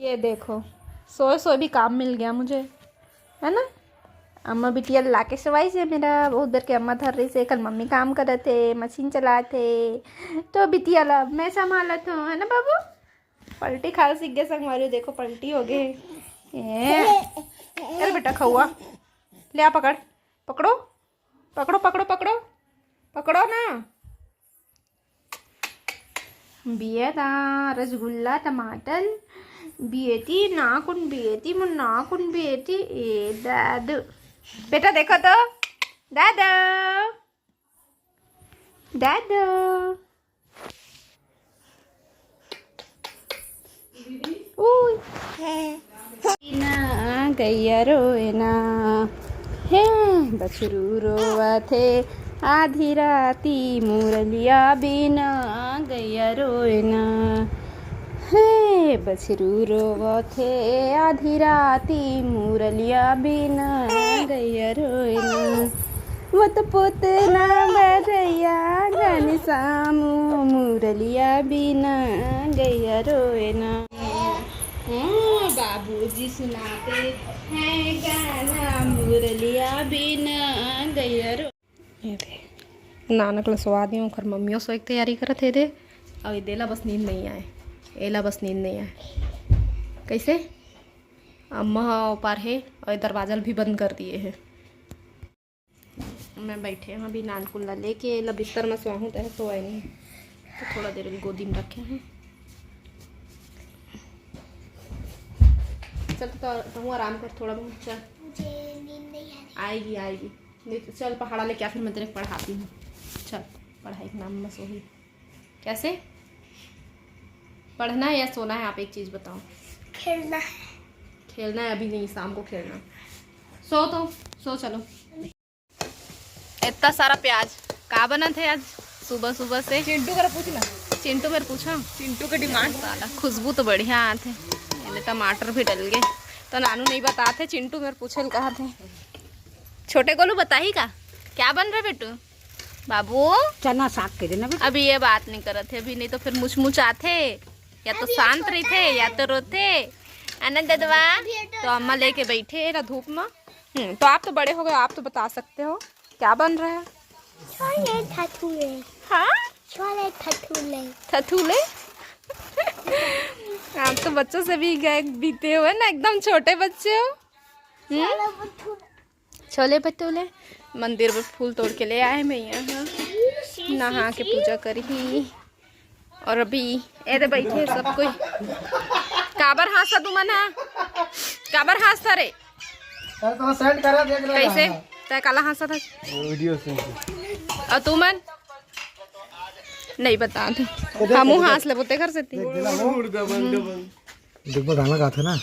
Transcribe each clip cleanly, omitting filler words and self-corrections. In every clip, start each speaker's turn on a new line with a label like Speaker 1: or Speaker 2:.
Speaker 1: ये देखो, सोए सोए भी काम मिल गया मुझे, है ना। अम्मा बिटिया ला के सवाई से मेरा बहुत देर के अम्मा धर रही से, कल मम्मी काम कर रहे थे, मशीन चला थे, तो बिटिया ला मैं संभाला था, है ना बाबू। पलटी खा सीख गए संग मारियो, देखो पलटी हो गए। अरे बेटा खौआ ले आ, पकड़ पकड़ो पकड़ो पकड़ो पकड़ो पकड़ो ना। बिया था रसगुल्ला टमाटर बेटी नाकुन बेटी मुन नाकुन बेटी ए दादू बेटा देखो तो दादू दादू ना गैया रोना है बछरू रोवा थे आधी राती मुरलिया बिना गैया रोना है बछरू रोवा थे आधी राती मुरलिया बिना गैया रोना मत पोतना बरैया घन सामू मुरलिया बिना गैया रोना। बाबूजी सुनाते हैं गाना मुरलिया बिना गैया रो। नानक ला सवा दियो कर मम्मियों सो एक तैयारी करत थे दे। अब देला बस नींद नहीं आए, एला बस नींद नहीं आए। कैसे अम्मा ऊपर है और दरवाजा भी बंद कर दिए हैं। मैं बैठे हैं अभी नानकुल्ला लेके ला बिस्तर में सोहूँ तो सोए नहीं, तो थोड़ा देर गोदी में रखे हैं। चल तो आराम कर थोड़ा बहुत, चल मुझे नींद नहीं आएगी आएगी नहीं तो चल पहाड़ा लेके आ, फिर मैं तेरे पढ़ाती हूँ। चल पढ़ाई के नाम में सोही। कैसे पढ़ना है या सोना है? आप एक चीज़ बताओ।
Speaker 2: खेलना है।
Speaker 1: खेलना है? अभी नहीं, शाम को खेलना। सो तो सो चलो। इतना सारा प्याज का बना थे आज सुबह सुबह से?
Speaker 2: चिंटू कर पूछना।
Speaker 1: चिंटू मेरे पूछा,
Speaker 2: चिंटू का डिमांड
Speaker 1: साला खुशबू तो बढ़िया आते, टमाटर भी डल गए तो नानू नहीं बताते। चिंटू मेरे पूछे कहा थे, छोटे गोलू बता ही का क्या बन रहा बेटू? बाबू
Speaker 2: चना साग के देना।
Speaker 1: अभी ये बात नहीं करते थे, अभी नहीं तो फिर मुछ मुछ आते, या तो शांत रही थे या तो रोते। आनंद ददवा तो अम्मा लेके बैठे ना धूप में। तो आप तो बड़े हो गए, आप तो बता सकते हो क्या बन रहा है।
Speaker 2: छोले ठठूले।
Speaker 1: हाँ
Speaker 2: छोले ठठूले।
Speaker 1: ठठूले आप तो बच्चों से भी गए बीते हुए ना, एकदम छोटे बच्चे हो। छोले भटूरे मंदिर में फूल तोड़ के ले आए, मैं यहाँ नहा के पूजा करी। और अभी ऐसे बैठे सब कोई। काबर हासा तू मना, काबर हासा रे कैसे तय काला हासा था
Speaker 3: वीडियो से।
Speaker 1: और तू मन नहीं बता थे हम हास ले बोते घर से थी।
Speaker 3: देखो गाना गाते ना।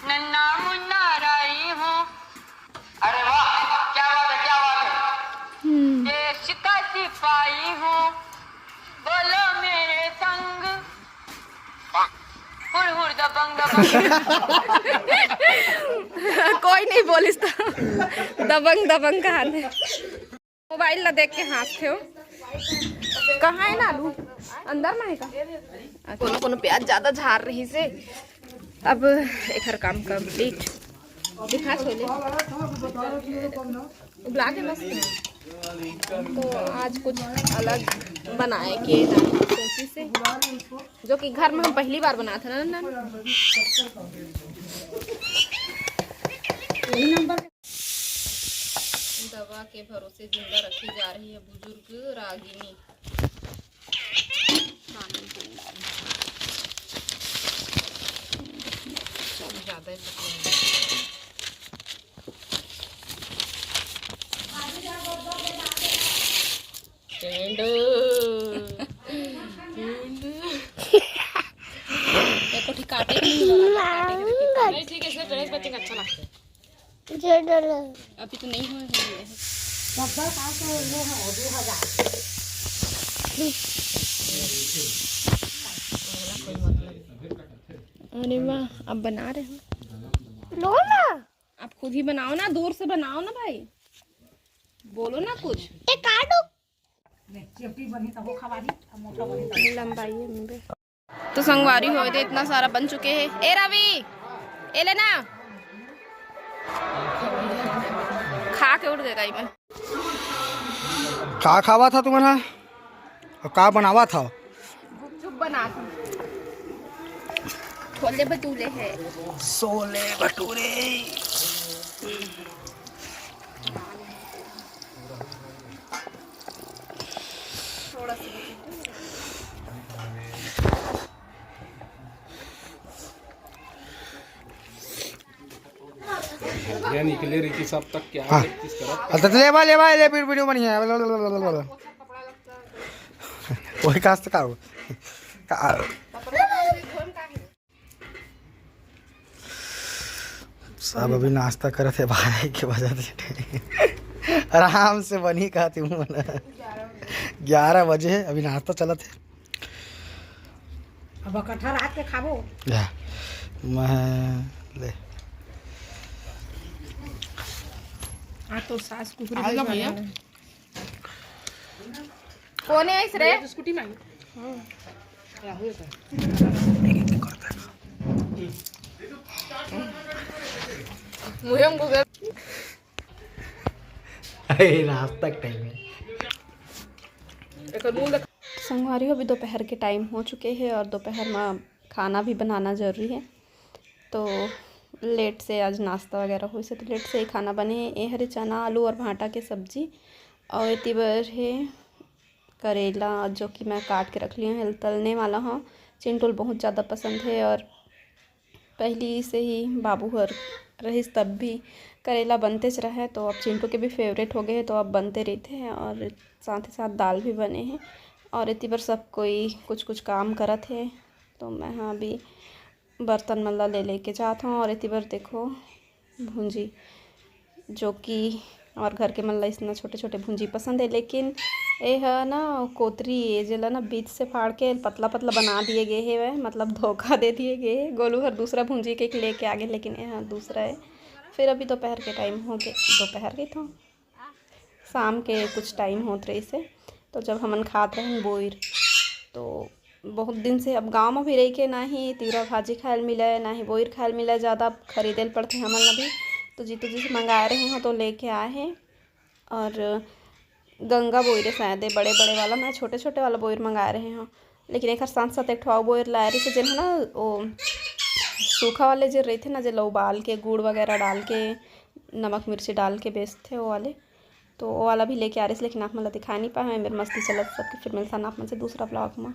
Speaker 4: नन्ना मुन्ना राई हूँ। अरे वाह क्या बात है क्या बात है। देश का सिपाही हूँ, बोलो मेरे संग हुड़ हुड़ दबंग दबंग।
Speaker 1: कोई नहीं बोलिस तो दबंग दबंग का हाथ है। मोबाइल ला देख के हंसते हो। कहाँ है नालू? अंदर में है का? कोनो कोनो प्याज ज्यादा झाड़ रही से। अब एक हर काम कंप्लीट दिखा छोले बुला के मस्त है। तो आज कुछ अलग बनाए के सोची से, जो कि घर में हम पहली बार बनाते ना ना। दवा के भरोसे जिंदा रखी जा रही है बुजुर्ग रागिनी। ज्यादा काटे नहीं, ठीक है इसमें गणेश बच्चे का अच्छा लगता है। अभी तो नहीं हुए हैं। अरे वाह, अब बना रहे हो
Speaker 2: लो ना,
Speaker 1: आप खुद ही बनाओ ना, दूर से बनाओ ना भाई, बोलो ना कुछ।
Speaker 2: एक काटो
Speaker 1: लंबाई है तो संगवारी हो दे इतना सारा बन चुके हैं। ए रवि ए लेना खा के उठ देगा मैं।
Speaker 3: का खावा था तुम्हारा और का बनावा था?
Speaker 1: गुपचुप बना था। छोले भटूरे है।
Speaker 3: छोले भटूरे।
Speaker 5: निकले रही सब तक क्या
Speaker 3: हाँ। ले वीडियो बनी है वही कास्त का सब अभी नाश्ता करे थे भाई के वजह से आराम से बनी खाती हूँ 11 बजे अभी नाश्ता चला थे।
Speaker 2: अब कटहल रात के खाबो
Speaker 3: मैं ले
Speaker 1: तो सास कुकुर कौन है इस रे
Speaker 2: स्कूटी में
Speaker 3: नाश्ता टाइम है।
Speaker 1: संगवारी अभी दोपहर के टाइम हो चुके हैं और दोपहर में खाना भी बनाना ज़रूरी है। तो लेट से आज नाश्ता वगैरह हुई से तो लेट से ही खाना बने। ये हरे चना आलू और भाटा के सब्जी और इतनी बार है करेला जो कि मैं काट के रख लिया है तलने वाला। हाँ चिंटुल बहुत ज़्यादा पसंद है और पहली से ही बाबू हर रहीस तब भी करेला बनते च रहा है। तो अब चिंटू के भी फेवरेट हो गए हैं तो अब बनते रहते हैं और साथ ही साथ दाल भी बने हैं। और इतनी बार सब कोई कुछ कुछ काम करत है तो मैं हाँ अभी बर्तन मल्ला लेके जाता हूँ। और इतनी बार देखो भुंजी जो कि और घर के मल्ला इतना छोटे छोटे भुंजी पसंद है लेकिन ये है ना कोतरी ये जला ना बीच से फाड़ के पतला पतला बना दिए गए हैं। वह मतलब धोखा दे दिए गए हैं। गोलू हर दूसरा भुंजी के लेके आ गए लेकिन यहाँ दूसरा है। फिर अभी दोपहर के टाइम हो गए दोपहर के तो शाम के कुछ टाइम होते रही से तो जब हमन खाते रहे बोर तो बहुत दिन से अब गांव में भी रही के ना ही तीवरा भाजी खाए मिला है ना ही बोर खाए मिला है। ज़्यादा खरीदे पड़ते हमन अभी तो जीतू जी से मंगाए रहे हैं तो लेके आए हैं। और गंगा बोर शायद बड़े बड़े वाला मैं छोटे छोटे वाला बोर मंगा रहे हैं लेकिन एक साथ साथ एक ठो बोर लाए रही से जिन है ना वो सूखा वाले जो रहे थे ना जो उबाल के गुड़ वगैरह डाल के नमक मिर्ची डाल के बेचते वो वाले तो वो वाला भी लेके आ रही थी लेकिन आप मतलब दिखा नहीं पाए मेरी मस्ती चलत सबके। फिर मिलता ना आप से दूसरा ब्लॉग में।